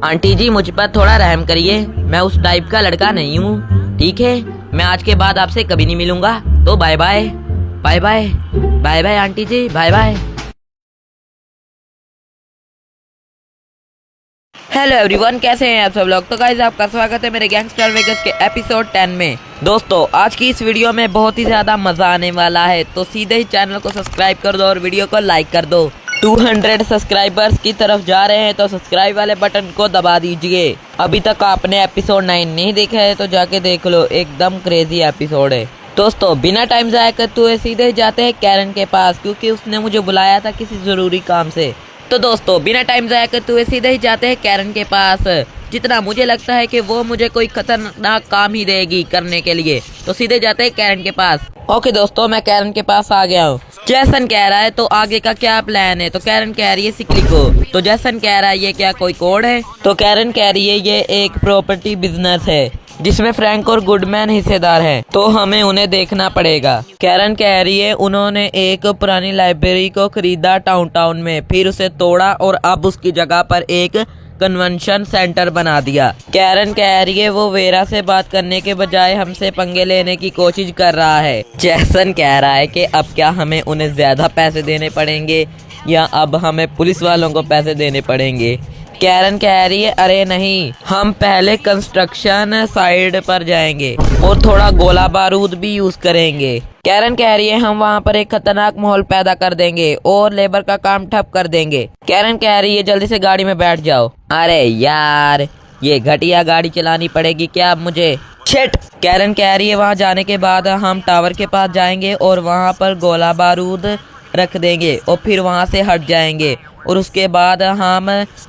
Aunty जी मुझ पर थोड़ा रहम करिए, मैं उस टाइप का लड़का नहीं हूँ। ठीक है, मैं आज के बाद आपसे कभी नहीं मिलूंगा। तो bye bye. Bye bye. Bye bye aunty ji, bye bye. Hello everyone, कैसे हैं आप सब लोग। तो गाइस आपका स्वागत है मेरे गैंगस्टर वेगस के एपिसोड 10 में। दोस्तों आज की इस वीडियो में बहुत ही ज्यादा मजा आने वाला है, तो सीधे ही चैनल को सब्सक्राइब कर दो और वीडियो को लाइक कर दो। 200 सब्सक्राइबर्स की तरफ जा रहे हैं, तो सब्सक्राइब वाले बटन को दबा दीजिए। अभी तक आपने एपिसोड 9 नहीं देखा है तो जाके देख लो, एकदम क्रेजी एपिसोड है। दोस्तों बिना टाइम जाया करते हुए सीधे जाते हैं कैरन के पास, क्योंकि उसने मुझे बुलाया था किसी जरूरी काम से। तो दोस्तों बिना टाइम जाया करते हुए सीधे ही जाते हैं कैरन के पास। जितना मुझे लगता है कि वो मुझे कोई खतरनाक काम ही देगी करने के लिए, तो सीधे जाते हैं कैरन के पास। ओके दोस्तों, मैं कैरन के पास आ गया हूँ। जैसन कह रहा है तो आगे का क्या प्लान है। तो कैरन कह रही है सिकली को। तो जैसन कह रहा है ये क्या कोई कोड है। तो कैरन कह रही है ये एक प्रॉपर्टी बिजनेस है जिसमें फ्रैंक और गुडमैन हिस्सेदार हैं, तो हमें उन्हें देखना पड़ेगा। कैरन कह रही है उन्होंने एक पुरानी लाइब्रेरी को खरीदा टाउन में, फिर उसे तोड़ा और अब उसकी जगह पर एक कन्वेंशन सेंटर बना दिया। कैरन कह रही है वो वेरा से बात करने के बजाय हमसे पंगे लेने की कोशिश कर रहा है। जैसन कह रहा है कि अब क्या हमें उन्हें ज्यादा पैसे देने पड़ेंगे या अब हमें पुलिस वालों को पैसे देने पड़ेंगे। कैरन कह रही है अरे नहीं, हम पहले कंस्ट्रक्शन साइड पर जाएंगे और थोड़ा गोला बारूद भी यूज करेंगे। कैरन कह रही है हम वहाँ पर एक खतरनाक माहौल पैदा कर देंगे और लेबर का काम ठप कर देंगे। कैरन कह रही है जल्दी से गाड़ी में बैठ जाओ। अरे यार, ये घटिया गाड़ी चलानी पड़ेगी क्या अब मुझे। शिट। कैरन कह रही है वहाँ जाने के बाद हम टावर के पास जाएंगे और वहाँ पर गोला बारूद रख देंगे और फिर वहाँ से हट जाएंगे और उसके बाद हम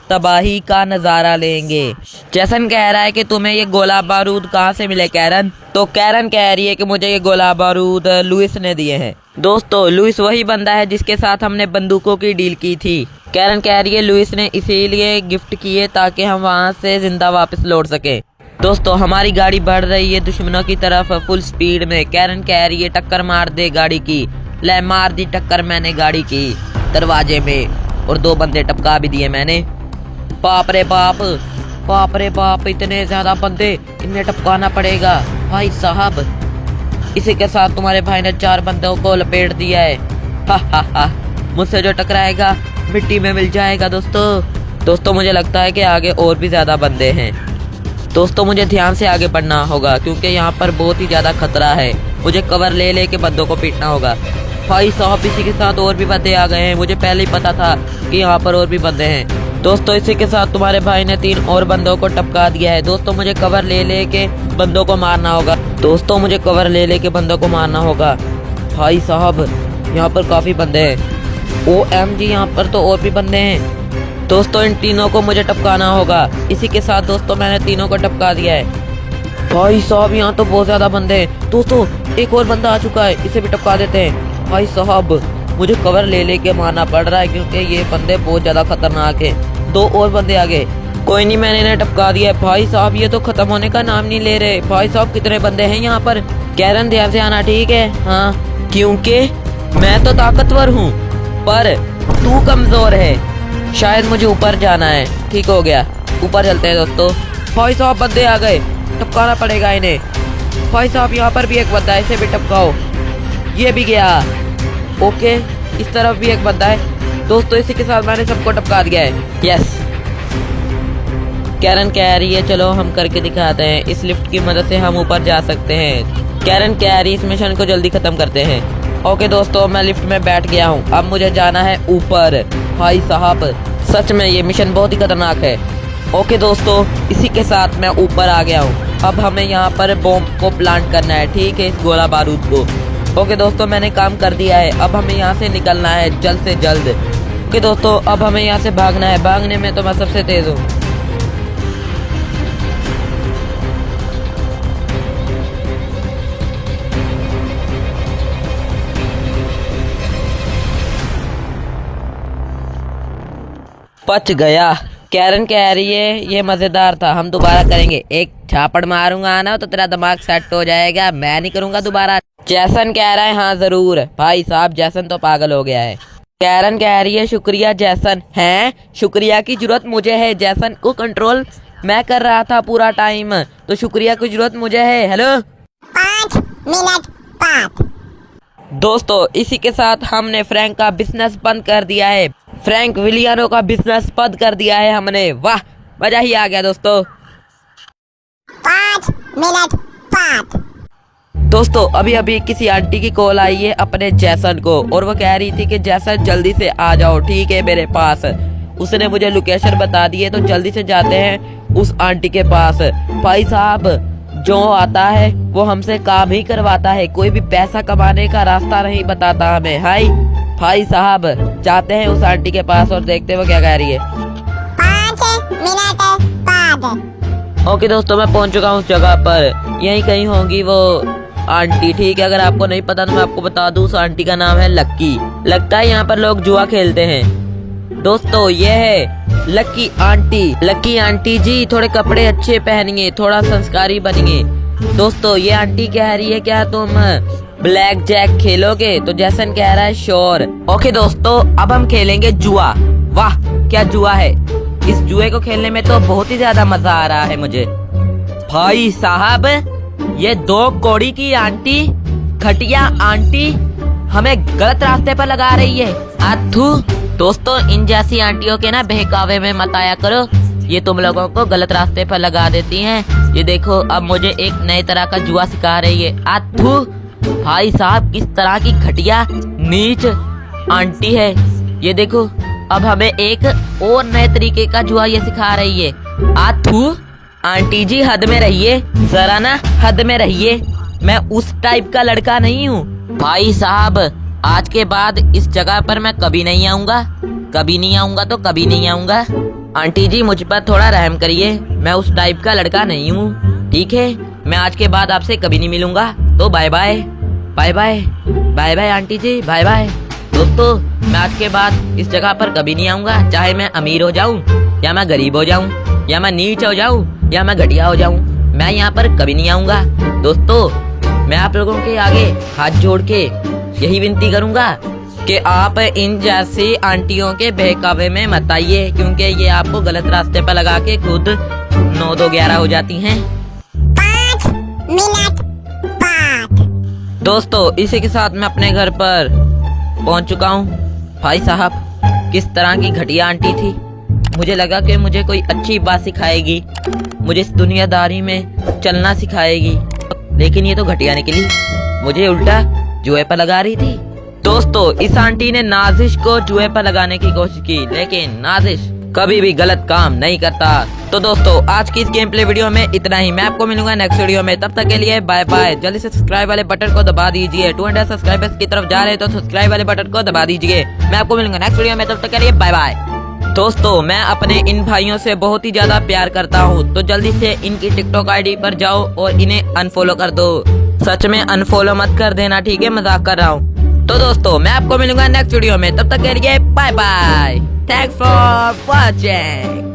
तबाही का नज़ारा लेंगे। जैसन कह रहा है कि तुम्हें ये गोला बारूद कहाँ से मिले कैरन। तो कैरन कह रही है कि मुझे ये गोला बारूद लुइस ने दिए हैं। दोस्तों लुइस वही बंदा है जिसके साथ हमने बंदूकों की डील की थी। कैरन कह रही है लुइस ने इसीलिए गिफ्ट किए ताकि हम वहाँ से जिंदा वापस लौट सके। दोस्तों हमारी गाड़ी बढ़ रही है दुश्मनों की तरफ फुल स्पीड में। कैरन कह रही है टक्कर मार दे गाड़ी की। ले मार दी टक्कर मैंने गाड़ी की दरवाजे में और 2 बंदे टपका भी दिए मैंने। बाप रे बाप, बाप रे बाप, इतने ज्यादा बंदे, इन्हें टपकाना पड़ेगा भाई साहब। इसी के साथ तुम्हारे भाई ने 4 बंदों को लपेट दिया है। हा हा हा, मुझसे जो टकराएगा मिट्टी में मिल जाएगा। दोस्तों मुझे लगता है कि आगे और भी ज्यादा बंदे हैं। दोस्तों मुझे ध्यान से आगे बढ़ना होगा क्योंकि यहाँ पर बहुत ही ज्यादा खतरा है। मुझे कवर ले लेके बंदों को पीटना होगा। भाई साहब इसी के साथ और भी बंदे आ गए हैं, मुझे पहले ही पता था कि यहाँ पर और भी बंदे हैं। दोस्तों इसी के साथ तुम्हारे भाई ने 3 और बंदों को टपका दिया है। दोस्तों मुझे कवर ले लेके बंदों को मारना होगा। दोस्तों मुझे कवर ले लेके बंदों को मारना होगा। भाई साहब यहाँ पर काफी बंदे हैं। OMG, यहाँ पर तो और भी बंदे हैं। दोस्तों इन तीनों को मुझे टपकाना होगा। इसी के साथ दोस्तों मैंने तीनों को टपका दिया है। भाई साहब यहाँ तो बहुत ज्यादा बंदे हैं। दोस्तों एक और बंदा आ चुका है, इसे भी टपका देते हैं। भाई साहब मुझे कवर ले लेके मारना पड़ रहा है क्योंकि ये बंदे बहुत ज्यादा खतरनाक है। 2 और बंदे आ गए। कोई नहीं, मैंने इन्हें टपका दिया है। भाई साहब ये तो खत्म होने का नाम नहीं ले रहे। भाई साहब कितने बंदे हैं यहाँ पर। कैरन ध्यान से आना ठीक है। हाँ, क्योंकि मैं तो ताकतवर हूँ पर तू कमजोर है। शायद मुझे ऊपर जाना है। ठीक हो गया, ऊपर चलते हैं दोस्तों। भाई साहब बंदे आ गए, टपकाना पड़ेगा इन्हें। भाई साहब यहाँ पर भी एक बंदा है, इसे भी टपकाओ। ये भी गया। ओके, इस तरफ भी एक बंदा है। दोस्तों इसी के साथ मैंने सबको टपका दिया है। यस। कैरन कह रही है चलो हम करके दिखाते हैं, इस लिफ्ट की मदद से हम ऊपर जा सकते हैं। कैरन कह रही है इस मिशन को जल्दी खत्म करते हैं। ओके दोस्तों मैं लिफ्ट में बैठ गया हूँ, अब मुझे जाना है ऊपर। भाई साहब सच में ये मिशन बहुत ही खतरनाक है। ओके दोस्तों इसी के साथ मैं ऊपर आ गया हूँ। अब हमें यहाँ पर बॉम्ब को प्लांट करना है, ठीक है, इस गोला बारूद को। ओके दोस्तों मैंने काम कर दिया है। अब हमें यहाँ से निकलना है जल्द से जल्द। ओके दोस्तों अब हमें यहाँ से भागना है। भागने में तो मैं सबसे तेज हूँ। बच गया। कैरन कह रही है ये मजेदार था, हम दोबारा करेंगे। एक झापड़ मारूंगा ना तो तेरा दिमाग सेट हो जाएगा, मैं नहीं करूंगा दोबारा। जैसन कह रहा है हाँ जरूर। भाई साहब जैसन तो पागल हो गया है। कैरन कह रही है शुक्रिया जैसन। है शुक्रिया की जरूरत मुझे है, जैसन को कंट्रोल मैं कर रहा था पूरा टाइम, तो शुक्रिया की जरूरत मुझे है। हेलो 5 मिनट बाद। दोस्तों इसी के साथ हमने फ्रैंक का बिजनेस बंद कर दिया है, फ्रैंक विलियानो का बिजनेस बंद कर दिया है हमने। वाह मजा ही आ गया दोस्तों। 5 मिनट बाद। दोस्तों अभी अभी किसी आंटी की कॉल आई है अपने जैसन को, और वो कह रही थी कि जैसन जल्दी से आ जाओ ठीक है मेरे पास। उसने मुझे लोकेशन बता दी है, तो जल्दी से जाते हैं उस आंटी के पास। भाई साहब जो आता है वो हमसे काम ही करवाता है, कोई भी पैसा कमाने का रास्ता नहीं बताता हमें। हाय भाई साहब जाते हैं उस आंटी के पास और देखते हैं वो क्या कह रही है। 5 मिनट बाद। ओके दोस्तों मैं पहुंच चुका हूँ उस जगह पर, यहीं कहीं होंगी वो आंटी ठीक है। अगर आपको नहीं पता तो मैं आपको बता दूं, उस आंटी का नाम है लक्की। लगता है यहाँ पर लोग जुआ खेलते हैं। दोस्तों ये है लक्की आंटी। लक्की आंटी जी थोड़े कपड़े अच्छे पहनिए, थोड़ा संस्कारी बनिए। दोस्तों ये आंटी कह रही है क्या तुम ब्लैक जैक खेलोगे, तो जैसन कह रहा है श्योर। ओके दोस्तों अब हम खेलेंगे जुआ। वाह क्या जुआ है, इस जुए को खेलने में तो बहुत ही ज्यादा मजा आ रहा है मुझे। भाई साहब ये 2 कौड़ी की आंटी, घटिया आंटी हमें गलत रास्ते पर लगा रही है। अथू दोस्तों इन जैसी आंटियों के ना बहकावे में मत आया करो, ये तुम लोगों को गलत रास्ते पर लगा देती हैं। ये देखो अब मुझे एक नए तरह का जुआ सिखा रही है। अथू भाई साहब किस तरह की घटिया नीच आंटी है। ये देखो अब हमें एक और नए तरीके का जुआ ये सिखा रही है। अथू आंटी जी हद में रहिए, जरा ना हद में रहिए, मैं उस टाइप का लड़का नहीं हूँ। भाई साहब आज के बाद इस जगह पर मैं कभी नहीं आऊंगा, कभी नहीं आऊंगा तो कभी नहीं आऊंगा। आंटी जी मुझ पर थोड़ा रहम करिए, मैं उस टाइप का लड़का नहीं हूँ ठीक है। मैं आज के बाद आपसे कभी नहीं मिलूंगा, तो bye bye bye bye bye bye aunty ji bye bye. दोस्तों मैं आज के बाद इस जगह पर कभी नहीं आऊंगा, चाहे मैं अमीर हो जाऊं या मैं गरीब हो जाऊं या मैं नीच हो जाऊं या मैं घटिया हो जाऊं, मैं यहाँ पर कभी नहीं आऊंगा। दोस्तों मैं आप लोगों के आगे हाथ जोड़ के यही विनती करूंगा कि आप इन जैसी आंटियों के बहकावे में मत आइए, क्योंकि ये आपको गलत रास्ते पर लगा के खुद 9-2-11 हो जाती हैं। 5 मिनट बाद। दोस्तों इसी के साथ मैं अपने घर पर पहुंच चुका हूँ। भाई साहब किस तरह की घटिया आंटी थी, मुझे लगा कि मुझे कोई अच्छी बात सिखाएगी, मुझे इस दुनियादारी में चलना सिखाएगी, लेकिन ये तो घटिया निकली, मुझे उल्टा जुए पर लगा रही थी। दोस्तों इस आंटी ने नाजिश को जुए पर लगाने की कोशिश की, लेकिन नाजिश कभी भी गलत काम नहीं करता। तो दोस्तों आज की इस गेम प्ले वीडियो में इतना ही, मैं आपको मिलूंगा नेक्स्ट वीडियो में, तब तक के लिए बाय बाय। जल्दी से सब्सक्राइब वाले बटन को दबा दीजिए, 200 सब्सक्राइबर्स की तरफ जा रहे हैं तो सब्सक्राइब वाले बटन को दबा दीजिए। मैं आपको मिलूंगा नेक्स्ट वीडियो में, तब तक के लिए बाय बाय। दोस्तों मैं अपने इन भाइयों से बहुत ही ज्यादा प्यार करता हूँ, तो जल्दी से इनकी टिकटॉक आईडी पर जाओ और इन्हें अनफॉलो कर दो। सच में अनफॉलो मत कर देना ठीक है, मजाक कर रहा हूँ। तो दोस्तों मैं आपको मिलूंगा नेक्स्ट वीडियो में, तब तक के लिए bye bye. Thanks for watching.